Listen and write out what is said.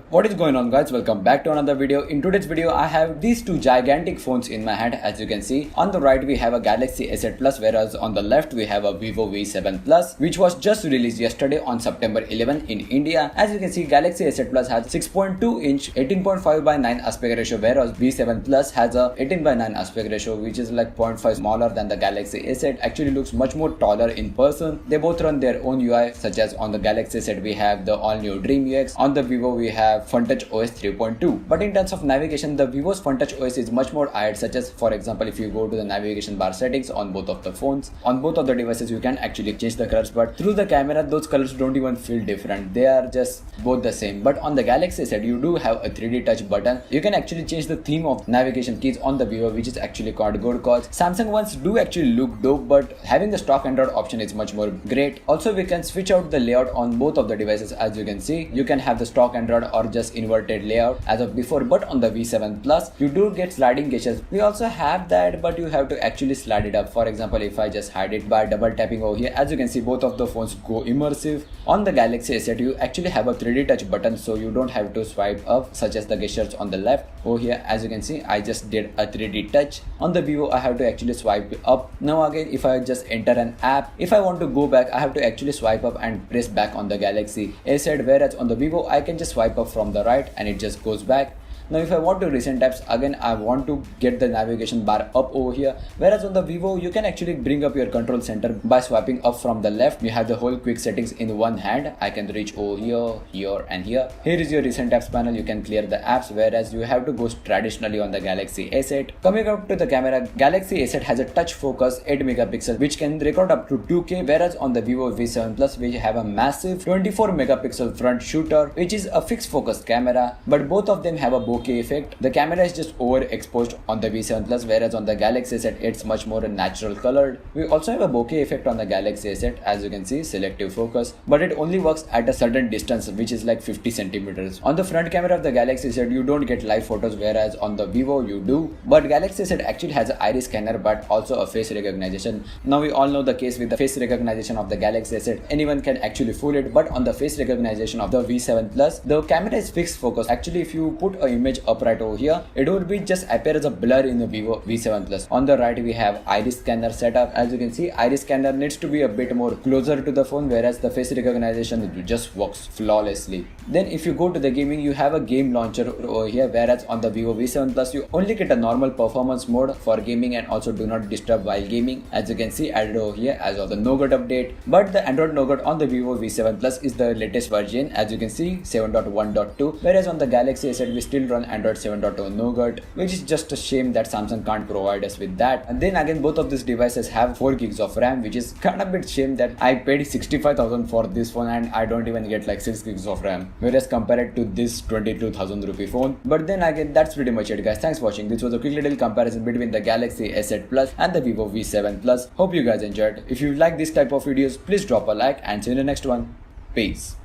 What is going on, guys? Welcome back to another video. In today's video I have these two gigantic phones in my hand. As you can see, on the right we have a Galaxy S8 Plus, whereas on the left we have a Vivo V7 Plus, which was just released yesterday on September 11 in India. As you can see, Galaxy S8 Plus has 6.2 inch 18.5 by 9 aspect ratio, whereas V7 Plus has a 18 by 9 aspect ratio, which is like 0.5 smaller than the Galaxy S8. Actually looks much more taller in person. They both run their own UI, such as on the Galaxy S8 we have the all new Dream UX, on the Vivo we have FunTouch OS 3.2. But in terms of navigation, the Vivo's FunTouch OS is much more added, such as for example if you go to the navigation bar settings on both of the phones, on both of the devices you can actually change the colors, but through the camera those colors don't even feel different. They are just both the same. But on the Galaxy S8 you do have a 3D touch button. You can actually change the theme of navigation keys on the Vivo, which is actually quite good cause Samsung ones do actually look dope, but having the stock Android option is much more great. Also we can switch out the layout on both of the devices. As you can see, you can have the stock Android or just inverted layout as of before, but on the V7 Plus you do get sliding gestures. We also have that, but you have to actually slide it up. For example, if I just hide it by double tapping over here, as you can see both of the phones go immersive. On the Galaxy S8 you actually have a 3D touch button, so you don't have to swipe up such as the gestures on the left. Over here, as you can see, I just did a 3D touch. On the Vivo I have to actually swipe up. Now again, if I just enter an app, if I want to go back I have to actually swipe up and press back on the Galaxy S8, whereas on the Vivo I can just swipe up from the right and it just goes back. Now if I want to recent apps, again I want to get the navigation bar up over here, whereas on the Vivo you can actually bring up your control center by swiping up from the left. You have the whole quick settings in one hand. I can reach over here, here and here. Here is your recent apps panel. You can clear the apps, whereas you have to go traditionally on the Galaxy S8. Coming up to the camera, Galaxy S8 has a touch focus 8 megapixel which can record up to 2K, whereas on the Vivo V7 Plus we have a massive 24 megapixel front shooter, which is a fixed focus camera, but both of them have a bokeh effect. The camera is just overexposed on the V7 Plus, whereas on the Galaxy S8 it's much more natural colored. We also have a bokeh effect on the Galaxy S8, as you can see, selective focus, but it only works at a certain distance, which is like 50 centimeters. On the front camera of the Galaxy S8 you don't get live photos, whereas on the Vivo you do. But Galaxy S8 actually has an iris scanner but also a face recognition. Now we all know the case with the face recognition of the Galaxy S8. Anyone can actually fool it, but on the face recognition of the V7 Plus the camera is fixed focus. Actually if you put an image upright over here, it will be just appear as a blur in the Vivo V7 Plus. On the right we have iris scanner setup. As you can see, iris scanner needs to be a bit more closer to the phone, whereas the face recognition just works flawlessly. Then if you go to the gaming, you have a game launcher over here, whereas on the Vivo V7 Plus you only get a normal performance mode for gaming and also do not disturb while gaming. As you can see, added over here as of the Nougat update. But the Android Nougat on the Vivo V7 Plus is the latest version, as you can see 7.1.2, whereas on the Galaxy S8 we still run Android 7.0 Nougat, which is just a shame that Samsung can't provide us with that. And then again, both of these devices have 4 gigs of RAM, which is kind of a bit shame that I paid 65,000 for this phone and I don't even get like 6 gigs of RAM, whereas compared to this 22,000 rupee phone. But then again, that's pretty much it, guys. Thanks for watching. This was a quick little comparison between the Galaxy S8 Plus and the Vivo V7 Plus. Hope you guys enjoyed. If you like this type of videos, please drop a like and see you in the next one. Peace.